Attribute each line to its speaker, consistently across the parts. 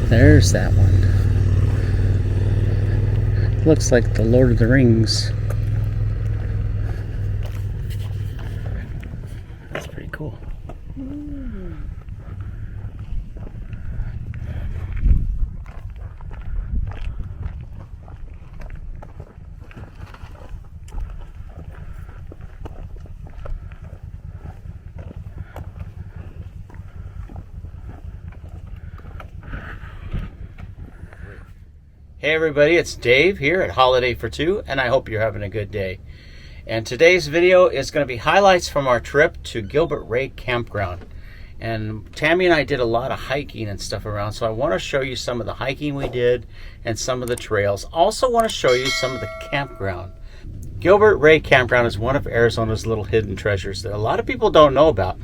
Speaker 1: There's that one. Looks like the Lord of the Rings. That's pretty cool. Hey everybody, it's Dave here at Holiday for Two, and I hope you're having a good day. And today's video is going to be highlights from our trip to Gilbert Ray Campground. And Tammy and I did a lot of hiking and stuff around, so I want to show you some of the hiking we did and some of the trails. Also want to show you some of the campground. Gilbert Ray Campground is one of Arizona's little hidden treasures that a lot of people don't know about.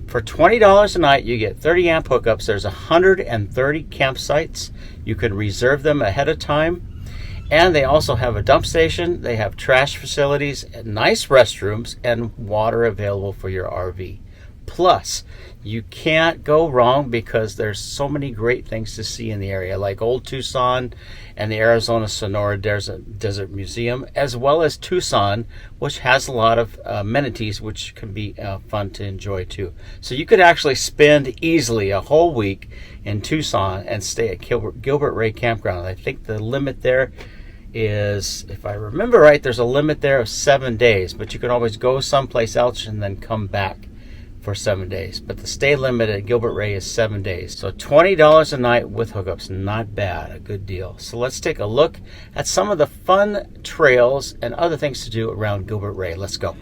Speaker 1: For $20 a night, you get 30 amp hookups. There's 130 campsites. You can reserve them ahead of time. And they also have a dump station. They have trash facilities, nice restrooms, and water available for your RV. Plus, you can't go wrong because there's so many great things to see in the area, like Old Tucson and the Arizona Sonora Desert Museum, as well as Tucson, which has a lot of amenities which can be fun to enjoy too. So you could actually spend easily a whole week in Tucson and stay at Gilbert Ray Campground. I think the limit there is, if I remember right, there's a limit there of 7 days, but you can always go someplace else and then come back for 7 days. But the stay limit at Gilbert Ray is 7 days. So $20 a night with hookups, not bad, a good deal. So let's take a look at some of the fun trails and other things to do around Gilbert Ray. Let's go.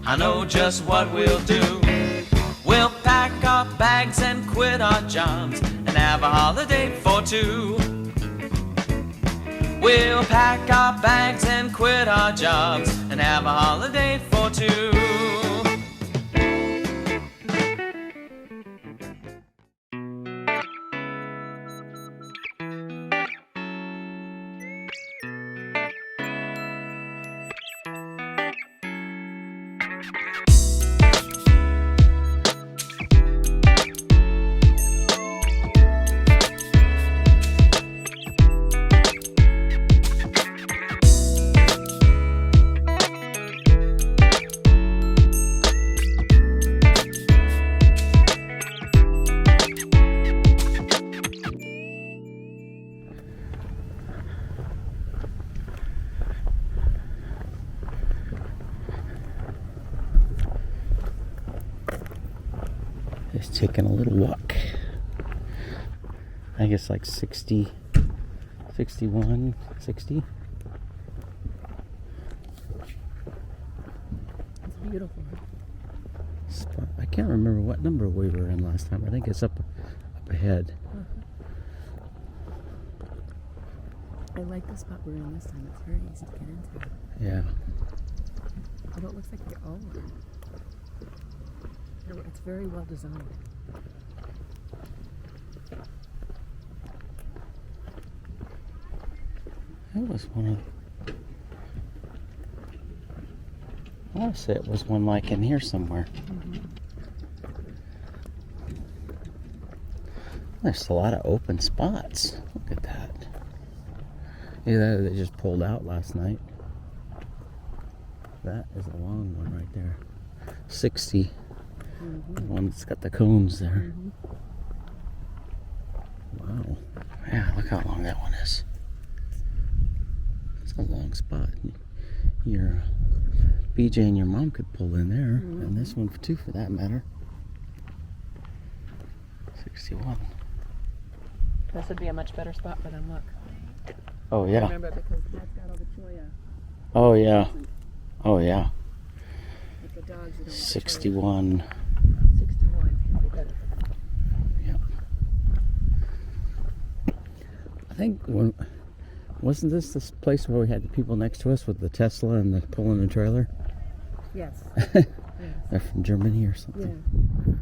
Speaker 2: I know just what we'll do. We'll pack our bags and quit our jobs and have a holiday for two. We'll pack our bags and quit our jobs and have a holiday for two.
Speaker 1: Just taking a little walk. I guess like 60, 61, 60.
Speaker 3: It's beautiful.
Speaker 1: Spot. I can't remember what number we were in last time. I think it's up ahead.
Speaker 3: I like the spot we're in this time. It's very easy to get into.
Speaker 1: Yeah.
Speaker 3: Although it looks like they're all one. It's very well designed.
Speaker 1: That was one of. I want to say it was one like in here somewhere. There's a lot of open spots. Look at that. Yeah, they just pulled out last night. That is a long one right there. 60. The one that's got the cones there. Wow. Yeah, look how long that one is. It's a long spot. Your BJ and your mom could pull in there, and this one too for that matter. 61.
Speaker 3: This would be a much better spot for them, look.
Speaker 1: Oh yeah.
Speaker 3: Remember, because that's got all the cholla.
Speaker 1: Oh yeah. Oh yeah.
Speaker 3: With the dogs, you don't
Speaker 1: 61.
Speaker 3: 61 would be better.
Speaker 1: Yep. I think wasn't this place where we had the people next to us with the Tesla and the pulling the trailer?
Speaker 3: Yes.
Speaker 1: They're from Germany or something.
Speaker 3: Yeah.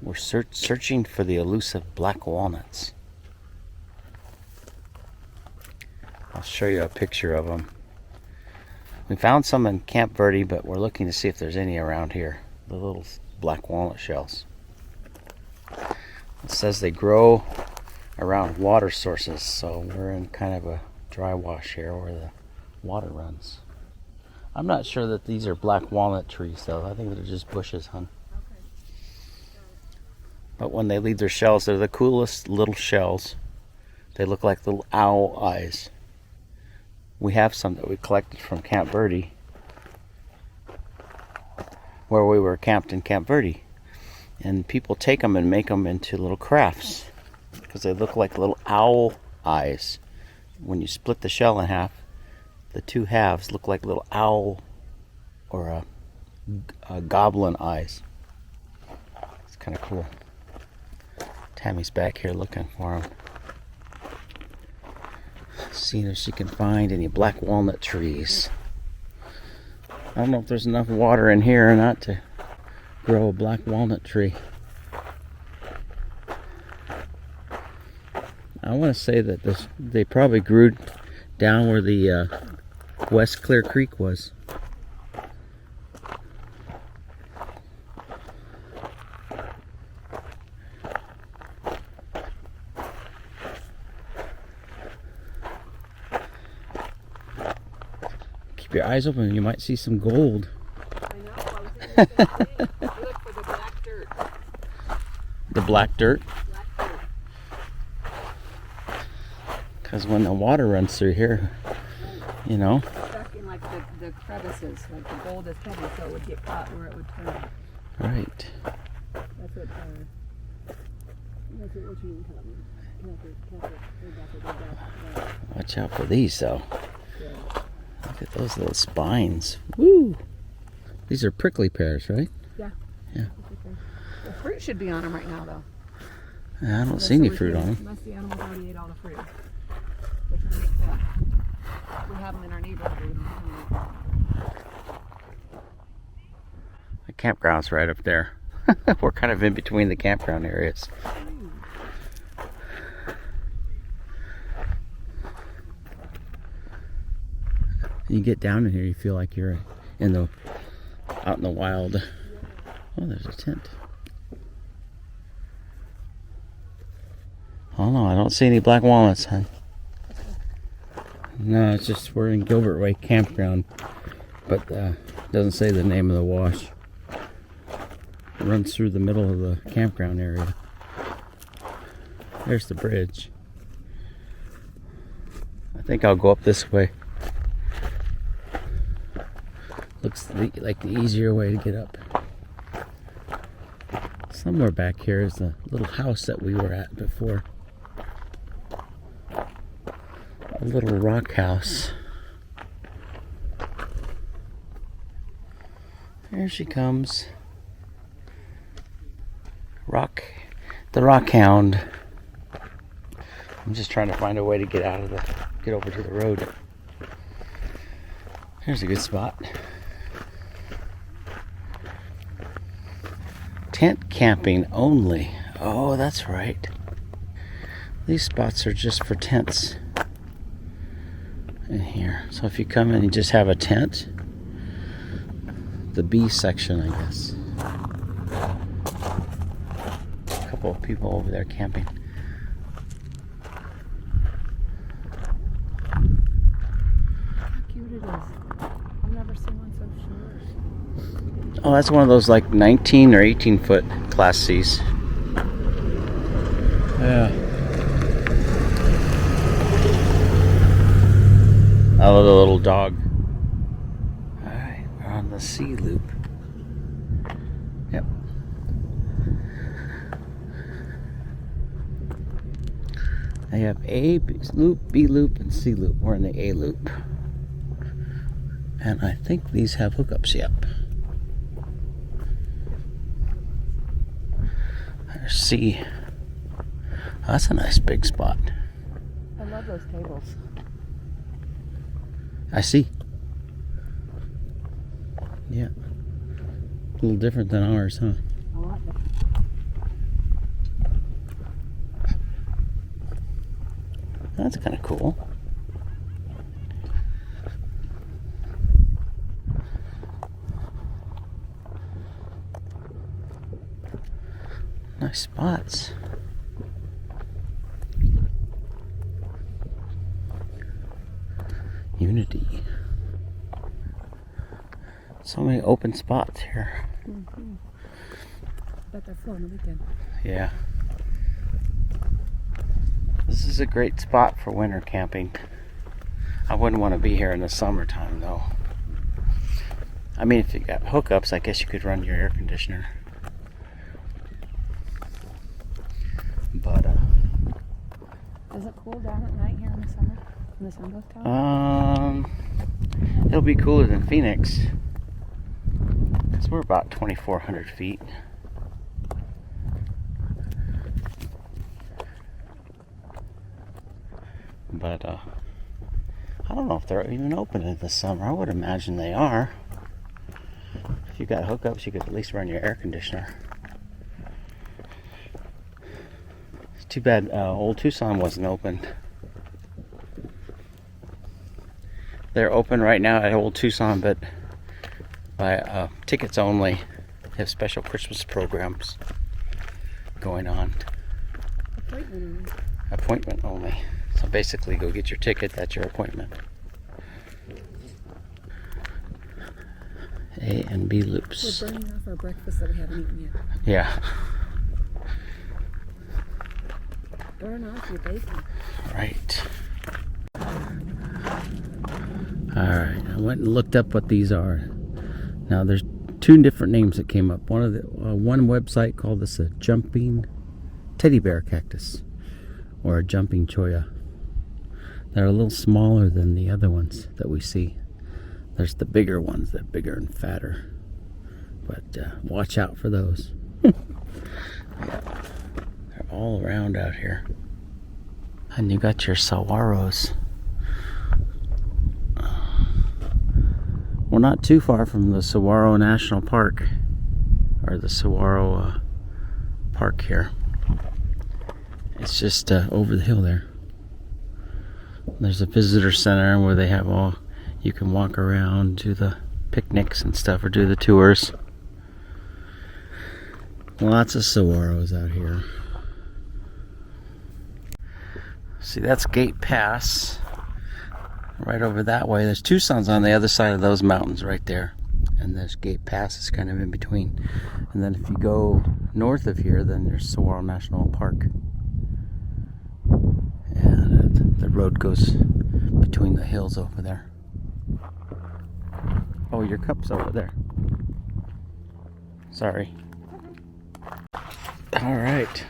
Speaker 1: We're searching for the elusive black walnuts. I'll show you a picture of them. We found some in Camp Verde, but we're looking to see if there's any around here. The little black walnut shells. It says they grow around water sources, so we're in kind of a dry wash here where the water runs. I'm not sure that these are black walnut trees, though. I think they're just bushes, hon. But when they leave their shells, they're the coolest little shells. They look like little owl eyes. We have some that we collected from Camp Verde, where we were camped in Camp Verde. And people take them and make them into little crafts because they look like little owl eyes. When you split the shell in half, the two halves look like little owl or a goblin eyes. It's kind of cool. Tammy's back here looking for them. Seeing if she can find any black walnut trees. I don't know if there's enough water in here or not to grow a black walnut tree. I want to say that they probably grew down where the West Clear Creek was. Keep your eyes open, you might see some gold.
Speaker 3: I know, I was thinking the same thing. Look for the black dirt.
Speaker 1: The black dirt?
Speaker 3: Black dirt.
Speaker 1: Because when the water runs through here, you know.
Speaker 3: Stuck in like the crevices, like the gold is heavy, so it would get caught where it would turn.
Speaker 1: Right.
Speaker 3: That's what you tell me.
Speaker 1: Watch out for these, though. Look at those little spines. Woo! These are prickly pears, right?
Speaker 3: Yeah.
Speaker 1: Yeah.
Speaker 3: The fruit should be on them right now, though.
Speaker 1: I don't see any fruit on them.
Speaker 3: Unless the animals already ate all the fruit. Which would make sense. We have them in our neighborhood.
Speaker 1: The campground's right up there. We're kind of in between the campground areas. You get down in here, you feel like you're out in the wild. Oh, there's a tent. Oh no, I don't see any black walnuts, hon. No, it's just we're in Gilbert Ray Campground, but doesn't say the name of the wash. It runs through the middle of the campground area. There's the bridge. I think I'll go up this way. Looks like the easier way to get up. Somewhere back here is the little house that we were at before. A little rock house. There she comes. The rock hound. I'm just trying to find a way to get over to the road. Here's a good spot. Tent camping only. Oh, that's right. These spots are just for tents in here. So if you come in and just have a tent, the B section, I guess. A couple of people over there camping.
Speaker 3: How cute it is. I've never seen one so short.
Speaker 1: Oh, that's one of those like 19 or 18 foot Class C's. Yeah. I love the little dog. Alright, we're on the C loop. Yep. They have A loop, B loop, and C loop. We're in the A loop. And I think these have hookups, yep. There's C. Oh, that's a nice big spot.
Speaker 3: I love those tables.
Speaker 1: I see. Yeah. A little different than ours, huh?
Speaker 3: I like it.
Speaker 1: That's kind of cool. Nice spots. Unity. So many open spots here.
Speaker 3: Mm-hmm. Bet they're full on the weekend.
Speaker 1: Yeah. This is a great spot for winter camping. I wouldn't want to be here in the summertime though. I mean, if you got hookups, I guess you could run your air conditioner. But
Speaker 3: Does it cool down at night here in the summer? When the sun goes down?
Speaker 1: it'll be cooler than Phoenix. Because we're about 2,400 feet. But I don't know if they're even open in the summer. I would imagine they are. If you got hookups, you could at least run your air conditioner. It's too bad Old Tucson wasn't open. They're open right now at Old Tucson, but by tickets only. They have special Christmas programs going on.
Speaker 3: Appointment only.
Speaker 1: Appointment only. So basically, go get your ticket. That's your appointment. A and B loops.
Speaker 3: We're burning off our breakfast that we haven't eaten yet.
Speaker 1: Yeah.
Speaker 3: Burn off your bacon.
Speaker 1: Right. Alright, I went and looked up what these are. Now there's two different names that came up. One website called this a jumping teddy bear cactus or a jumping cholla. They're a little smaller than the other ones that we see. There's the bigger ones, they're bigger and fatter. But watch out for those. Yeah. They're all around out here. And you got your saguaros. We're not too far from the Saguaro National Park, or the Saguaro Park here. It's just over the hill there. There's a visitor center where they have all, you can walk around, do the picnics and stuff, or do the tours. Lots of saguaros out here. See, that's Gate Pass. Right over that way. There's Tucson's on the other side of those mountains right there. And there's Gate Pass is kind of in between. And then if you go north of here, then there's Saguaro National Park. And the road goes between the hills over there. Oh, your cup's over there. Sorry. All right.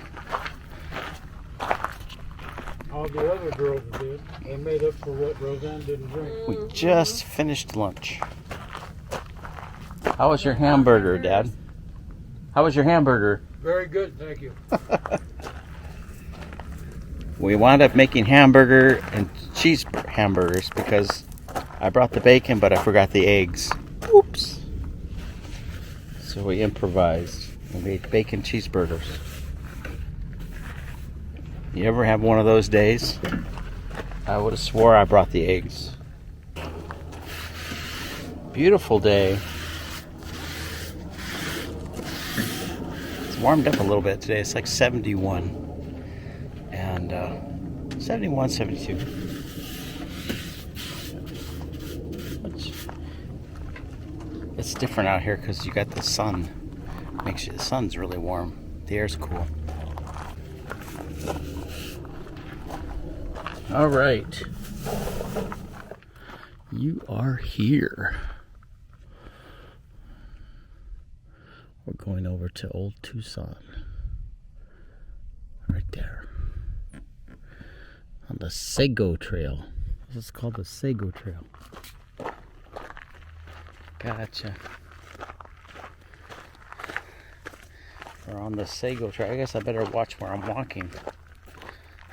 Speaker 4: All the other girls did. They made up for what Roseanne didn't drink.
Speaker 1: We just finished lunch. How was your hamburger, Dad? How was your hamburger?
Speaker 4: Very good, thank you.
Speaker 1: We wound up making hamburger and cheese hamburgers because I brought the bacon, but I forgot the eggs. Oops. So we improvised. We made bacon cheeseburgers. You ever have one of those days? I would have swore I brought the eggs. Beautiful day. It's warmed up a little bit today. It's like 71. And 71, 72. It's different out here because you got the sun. The sun's really warm. The air's cool. All right. You are here. We're going over to Old Tucson. Right there. On the Sago Trail. This is called the Sago Trail. Gotcha. We're on the Sago Trail. I guess I better watch where I'm walking.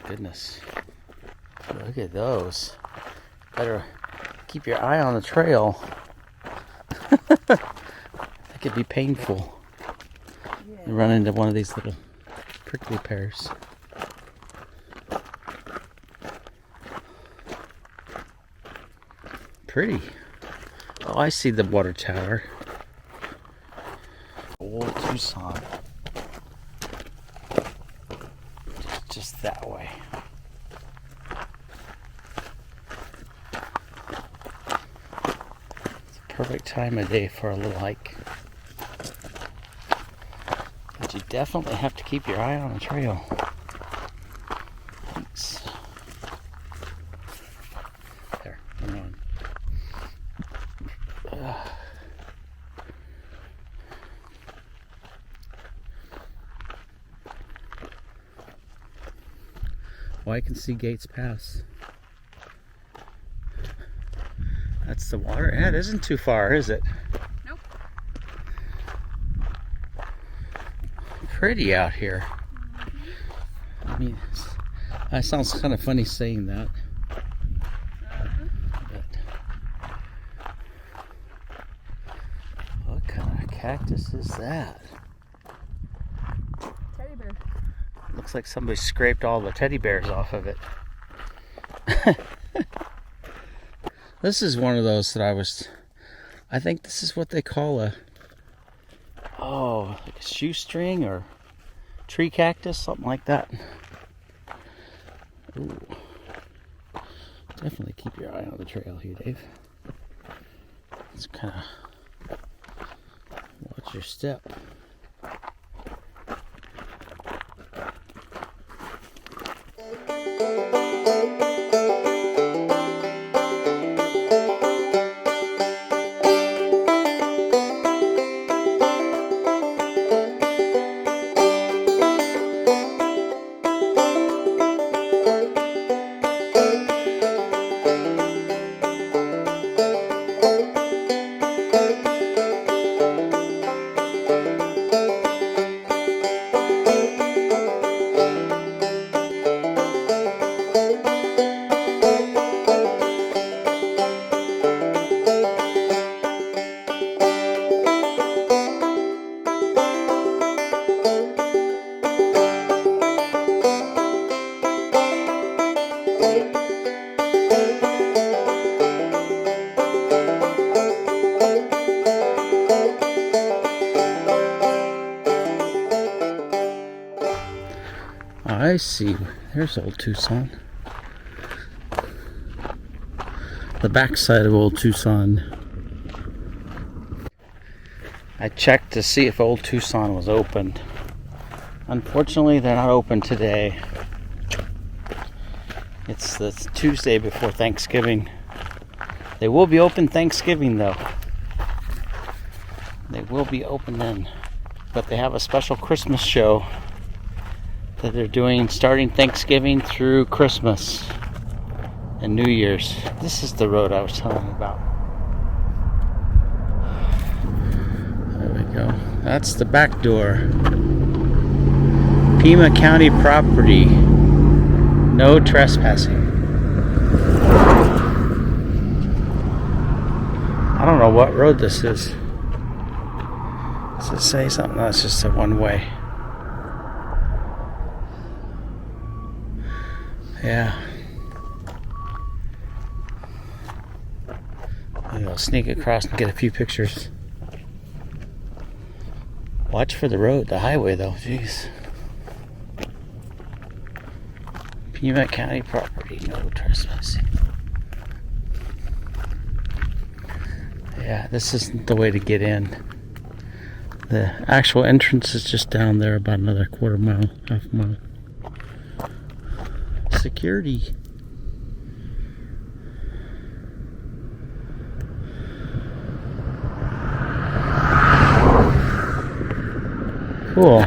Speaker 1: Goodness. Look at those. Better keep your eye on the trail. That could be painful. You run into one of these little prickly pears. Pretty. Oh, I see the water tower. Old Tucson. just that way. It's a perfect time of day for a little hike. But you definitely have to keep your eye on the trail. Thanks. There, come on. Oh, I can see Gates Pass. That's the water. Yeah, it isn't too far, is it?
Speaker 3: Nope.
Speaker 1: Pretty out here. I mean, that sounds kind of funny saying that. But what kind of cactus is that?
Speaker 3: Teddy bear.
Speaker 1: Looks like somebody scraped all the teddy bears off of it. This is one of those that I think this is what they call like a shoestring or tree cactus, something like that. Ooh. Definitely keep your eye on the trail here, Dave. Just kind of watch your step. I see. There's Old Tucson. The backside of Old Tucson. I checked to see if Old Tucson was open. Unfortunately, they're not open today. It's the Tuesday before Thanksgiving. They will be open Thanksgiving though. They will be open then. But they have a special Christmas show that they're doing starting Thanksgiving through Christmas and New Year's. This is the road I was telling you about. There we go. That's the back door. Pima County property. No trespassing. I don't know what road this is. Does it say something? No, it's just a one-way. Yeah. Maybe I'll sneak across and get a few pictures. Watch for the road, the highway though, jeez. Pima County property, no trespassing. Yeah, this isn't the way to get in. The actual entrance is just down there about another quarter mile, half a mile. Security. Cool.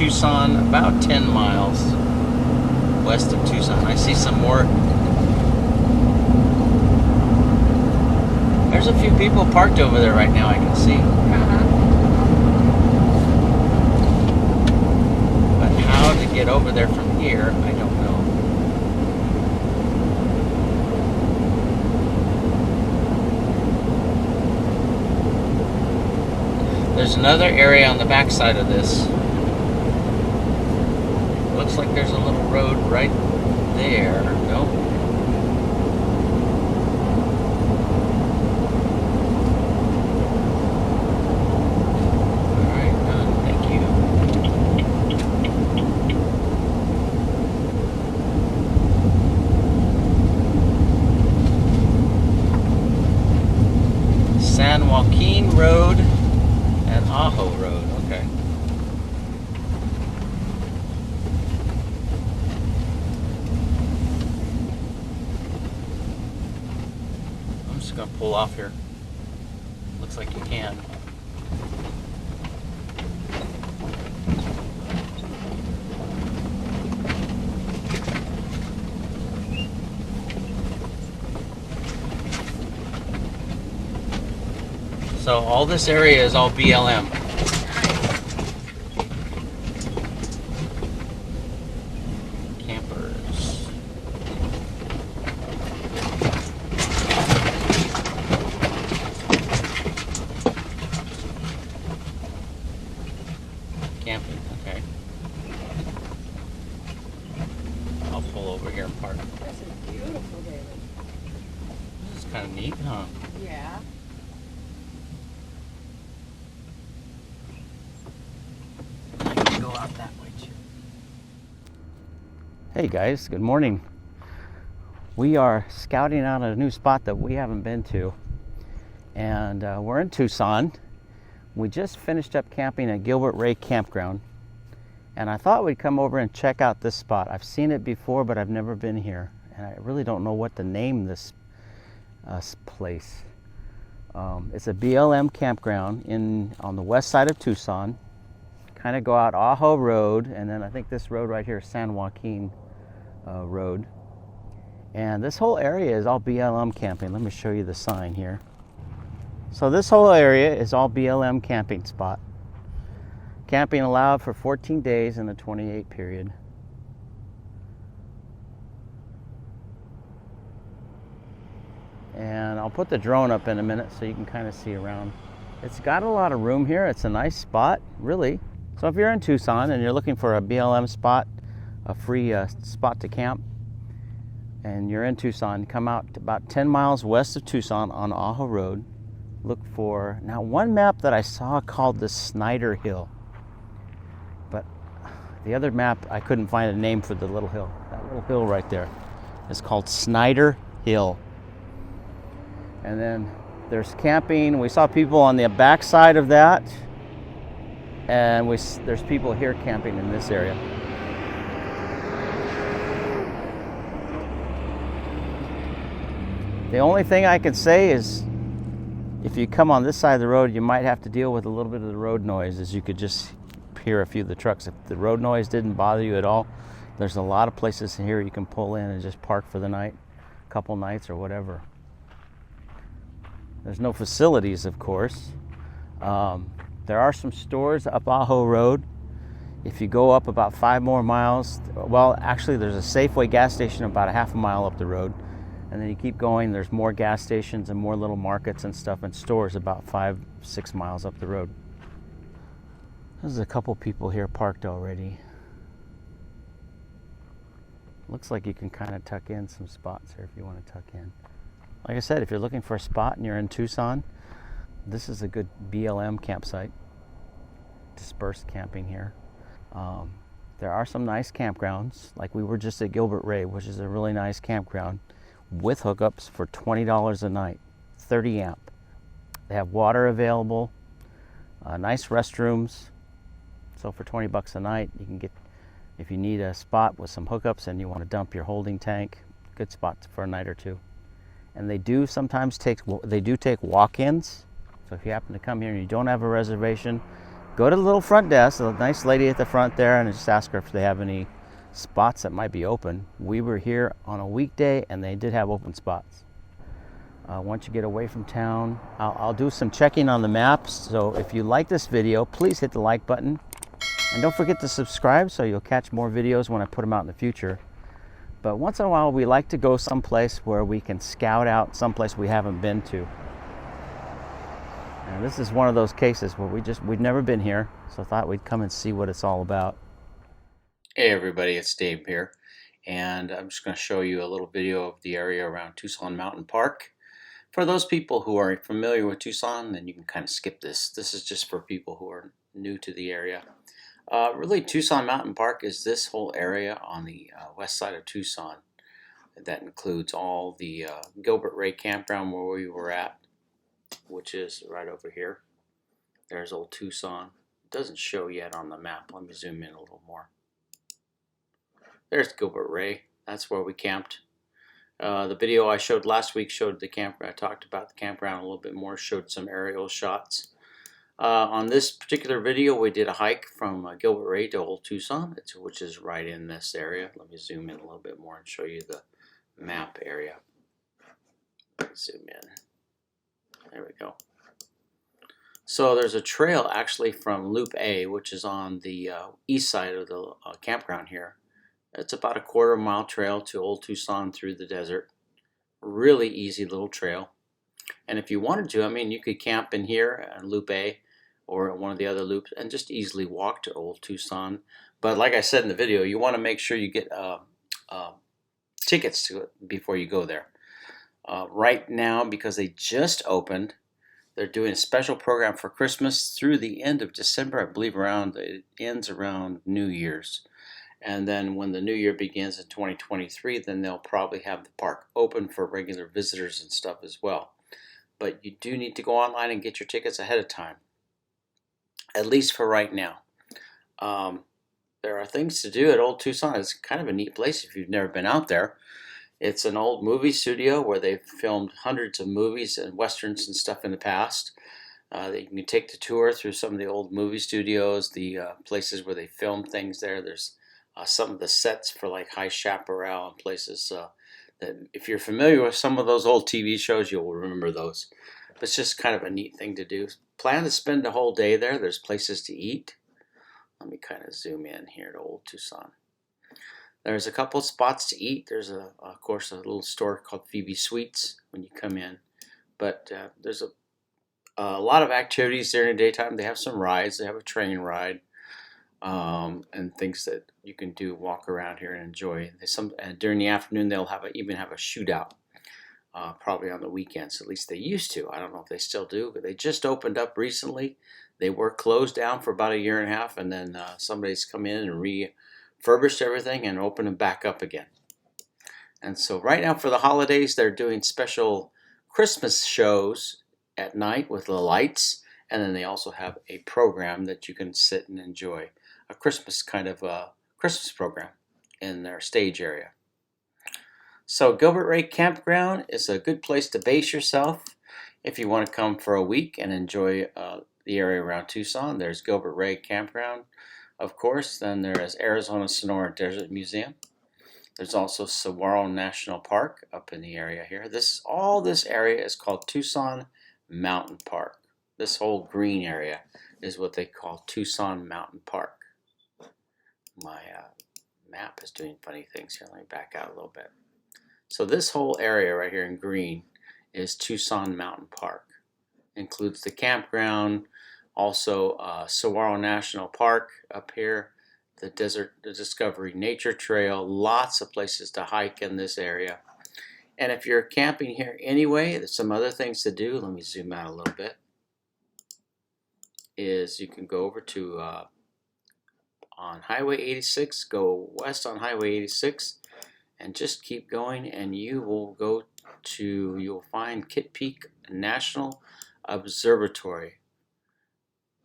Speaker 1: Tucson, about 10 miles west of Tucson. I see some more. There's a few people parked over there right now, I can see. But how to get over there from here, I don't know. There's another area on the back side of this. Looks like there's a little road right there. Nope. Alright, done. Thank you. San Joaquin Road and Ajo Road, okay. I'm just gonna pull off here. Looks like you can. So all this area is all BLM. Campers. Camping, okay. I'll pull over here and park.
Speaker 3: This is beautiful, David.
Speaker 1: This is kind of neat, huh?
Speaker 3: Yeah.
Speaker 1: Go out that way too. Hey guys, good morning. We are scouting out a new spot that we haven't been to, and we're in Tucson. We just finished up camping at Gilbert Ray Campground, and I thought we'd come over and check out this spot. I've seen it before, but I've never been here, and I really don't know what to name this place. It's a BLM campground on the west side of Tucson. Kind of go out Ajo Road, and then I think this road right here is San Joaquin Road. And this whole area is all BLM camping. Let me show you the sign here. So this whole area is all BLM camping spot. Camping allowed for 14 days in the 28 period. And I'll put the drone up in a minute so you can kind of see around. It's got a lot of room here. It's a nice spot, really. So if you're in Tucson and you're looking for a BLM spot, a free spot to camp, and you're in Tucson, come out about 10 miles west of Tucson on Ajo Road. Look for, now one map that I saw called the Snyder Hill, but the other map I couldn't find a name for the little hill. That little hill right there is called Snyder Hill. And then there's camping. We saw people on the back side of that. And there's people here camping in this area. The only thing I can say is if you come on this side of the road, you might have to deal with a little bit of the road noise, as you could just hear a few of the trucks. If the road noise didn't bother you at all, there's a lot of places here you can pull in and just park for the night, a couple nights or whatever. There's no facilities, of course. There are some stores up Ajo Road. If you go up about 5 more miles, well, actually there's a Safeway gas station about a half a mile up the road. And then you keep going, there's more gas stations and more little markets and stuff and stores about 5-6 miles up the road. There's a couple people here parked already. Looks like you can kind of tuck in some spots here if you want to tuck in. Like I said, if you're looking for a spot and you're in Tucson, this is a good BLM campsite. Dispersed camping here. There are some nice campgrounds, like we were just at Gilbert Ray, which is a really nice campground with hookups for $20 a night, 30 amp. They have water available, nice restrooms. So for 20 bucks a night, you can get, if you need a spot with some hookups and you want to dump your holding tank, good spot for a night or two. And they do sometimes take walk-ins. So if you happen to come here and you don't have a reservation, go to the little front desk, a nice lady at the front there, and just ask her if they have any spots that might be open. We were here on a weekday and they did have open spots. Once you get away from town, I'll do some checking on the maps. So if you like this video, please hit the like button. And don't forget to subscribe so you'll catch more videos when I put them out in the future. But once in a while, we like to go someplace where we can scout out someplace we haven't been to. And this is one of those cases where we've never been here, so I thought we'd come and see what it's all about. Hey everybody, it's Dave here, and I'm just going to show you a little video of the area around Tucson Mountain Park. For those people who are familiar with Tucson, then you can kind of skip this. This is just for people who are new to the area. Really, Tucson Mountain Park is this whole area on the west side of Tucson. That includes all the Gilbert Ray Campground where we were at, which is right over here. There's Old Tucson. It doesn't show yet on the map. Let me zoom in a little more. There's Gilbert Ray. That's where we camped. The video I showed last week showed the campground. I talked about the campground a little bit more, showed some aerial shots. On this particular video, we did a hike from Gilbert Ray to Old Tucson, which is right in this area. Let me zoom in a little bit more and show you the map area. Zoom in. There we go. So there's a trail actually from Loop A, which is on the east side of the campground here. It's about a quarter-mile trail to Old Tucson through the desert. Really easy little trail. And if you wanted to, I mean, you could camp in here on Loop A or one of the other loops and just easily walk to Old Tucson. But like I said in the video, you want to make sure you get tickets to it before you go there. Right now, because they just opened, they're doing a special program for Christmas through the end of December. I believe it ends around New Year's. And then when the new year begins in 2023, then they'll probably have the park open for regular visitors and stuff as well. But you do need to go online and get your tickets ahead of time, at least for right now. There are things to do at Old Tucson. It's kind of a neat place if you've never been out there. It's an old movie studio where they've filmed hundreds of movies and westerns and stuff in the past. You can take the tour through some of the old movie studios, the places where they filmed things there. There's some of the sets for like High Chaparral and places that if you're familiar with some of those old TV shows, you'll remember those. But it's just kind of a neat thing to do. Plan to spend the whole day there. There's places to eat. Let me kind of zoom in here to Old Tucson. There's a couple spots to eat. There's, of course, a little store called Phoebe Sweets when you come in. But there's a lot of activities during the daytime. They have some rides. They have a train ride. And things that you can do, walk around here and enjoy. And during the afternoon, they'll even have a shootout, probably on the weekends. At least they used to. I don't know if they still do, but they just opened up recently. They were closed down for about a year and a half, and then somebody's come in and refurbished everything and opened them back up again. And so right now for the holidays, they're doing special Christmas shows at night with the lights, and then they also have a program that you can sit and enjoy. A Christmas kind of Christmas program in their stage area. So Gilbert Ray Campground is a good place to base yourself if you want to come for a week and enjoy the area around Tucson. There's Gilbert Ray Campground, of course. Then there's Arizona Sonora Desert Museum. There's also Saguaro National Park up in the area here. All this area is called Tucson Mountain Park. This whole green area is what they call Tucson Mountain Park. My map is doing funny things here. Let me back out a little bit. So this whole area right here in green is Tucson Mountain Park. Includes the campground, also Saguaro National Park up here, the Discovery Nature Trail, lots of places to hike in this area. And if you're camping here anyway, there's some other things to do. Let me zoom out a little bit. Is you can go over to on Highway 86, go west on Highway 86, and just keep going, and you'll find Kitt Peak National Observatory,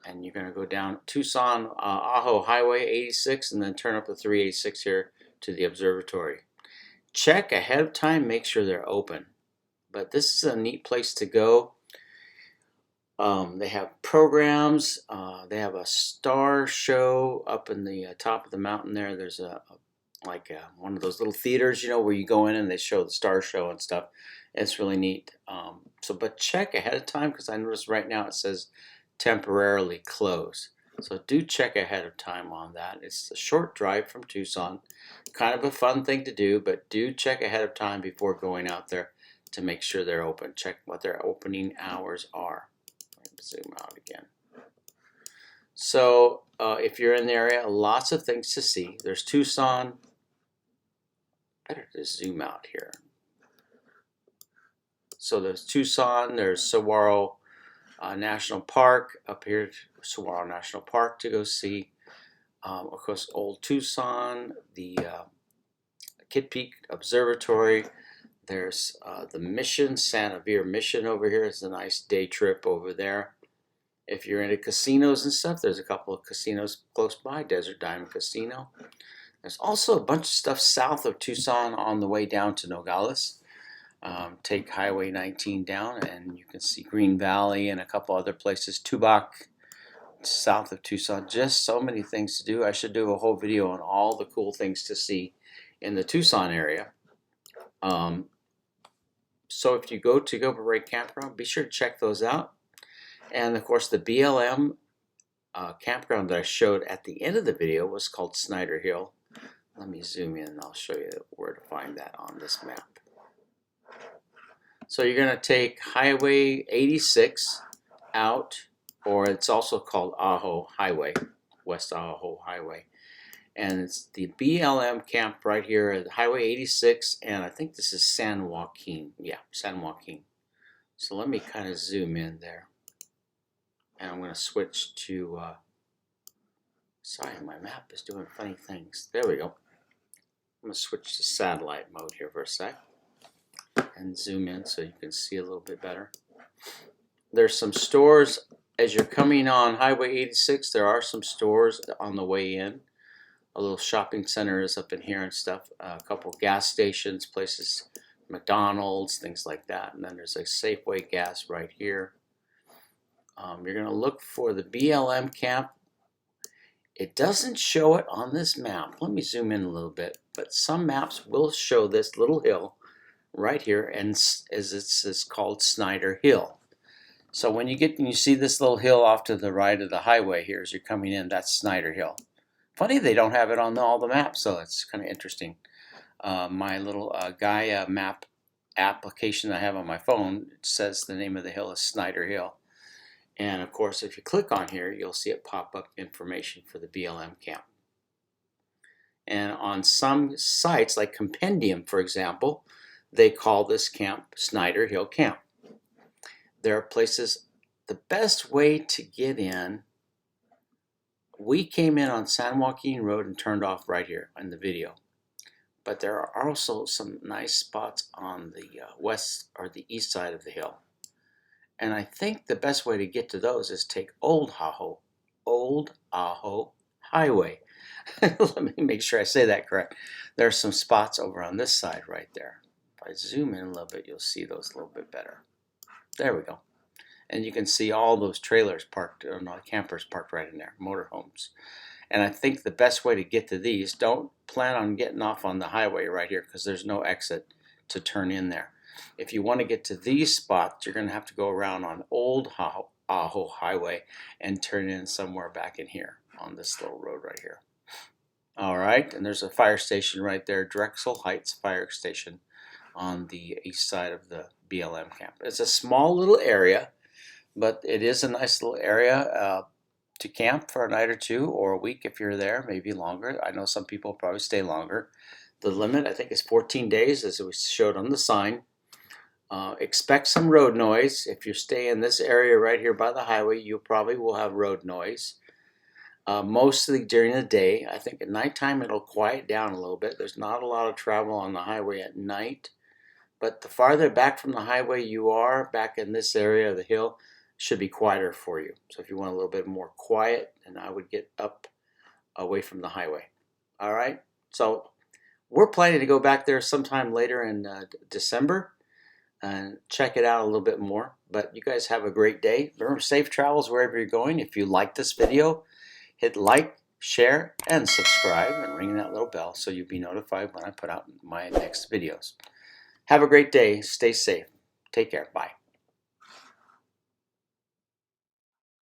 Speaker 1: and you're going to go down Tucson Ajo Highway 86, and then turn up the 386 here to the observatory. Check ahead of time, make sure they're open. But this is a neat place to go. They have programs. They have a star show up in the top of the mountain there. There's one of those little theaters, where you go in and they show the star show and stuff. It's really neat. But check ahead of time, because I noticed right now it says temporarily closed. So do check ahead of time on that. It's a short drive from Tucson. Kind of a fun thing to do, but do check ahead of time before going out there to make sure they're open. Check what their opening hours are. Zoom out again. So if you're in the area, lots of things to see. There's Tucson. Better to zoom out here. So there's Tucson, there's Saguaro National Park up here, Saguaro National Park to go see. Of course, Old Tucson, the Kitt Peak Observatory. There's the Mission, Santa Vera Mission over here. It's a nice day trip over there. If you're into casinos and stuff, there's a couple of casinos close by, Desert Diamond Casino. There's also a bunch of stuff south of Tucson on the way down to Nogales. Take Highway 19 down and you can see Green Valley and a couple other places. Tubac, south of Tucson. Just so many things to do. I should do a whole video on all the cool things to see in the Tucson area. So if you go to Gilbert Ray Campground, be sure to check those out. And of course the BLM campground that I showed at the end of the video was called Snyder Hill. Let me zoom in and I'll show you where to find that on this map. So you're going to take Highway 86 out, or it's also called Ajo Highway, West Ajo Highway. And it's the BLM camp right here at Highway 86, and I think this is San Joaquin. Yeah, San Joaquin. So let me kind of zoom in there. And I'm going to switch to, sorry, my map is doing funny things. There we go. I'm going to switch to satellite mode here for a sec. And zoom in so you can see a little bit better. There's some stores as you're coming on Highway 86. There are some stores on the way in. A little shopping center is up in here and stuff. A couple gas stations, places, McDonald's, things like that. And then there's a Safeway gas right here. You're going to look for the BLM camp. It doesn't show it on this map. Let me zoom in a little bit. But some maps will show this little hill right here, and as it's called Snyder Hill. So when you see this little hill off to the right of the highway here as you're coming in, that's Snyder Hill. Funny they don't have it on all the maps, so it's kind of interesting. My little Gaia map application I have on my phone, it says the name of the hill is Snyder Hill. And of course, if you click on here, you'll see it pop up information for the BLM camp. And on some sites, like Compendium, for example, they call this camp Snyder Hill Camp. There are places, the best way to get in, we came in on San Joaquin Road and turned off right here in the video. But there are also some nice spots on the west or the east side of the hill. And I think the best way to get to those is take Old Ajo Highway. Let me make sure I say that correct. There are some spots over on this side right there. If I zoom in a little bit, you'll see those a little bit better. There we go. And you can see all those trailers parked, or no, campers parked right in there, motorhomes. And I think the best way to get to these, don't plan on getting off on the highway right here because there's no exit to turn in there. If you want to get to these spots, you're going to have to go around on Old Ajo Highway and turn in somewhere back in here on this little road right here. All right, and there's a fire station right there, Drexel Heights Fire Station on the east side of the BLM camp. It's a small little area, but it is a nice little area to camp for a night or two or a week if you're there, maybe longer. I know some people probably stay longer. The limit, I think, is 14 days, as it was showed on the sign. Expect some road noise. If you stay in this area right here by the highway, you probably will have road noise. Mostly during the day. I think at nighttime it'll quiet down a little bit. There's not a lot of travel on the highway at night. But the farther back from the highway you are, back in this area of the hill, should be quieter for you. So if you want a little bit more quiet, then I would get up away from the highway. All right? So we're planning to go back there sometime later in December. and check it out a little bit more. But you guys have a great day. Remember, safe travels wherever you're going. If you like this video, hit like, share, and subscribe, and ring that little bell so you'll be notified when I put out my next videos. Have a great day. Stay safe. Take care. Bye.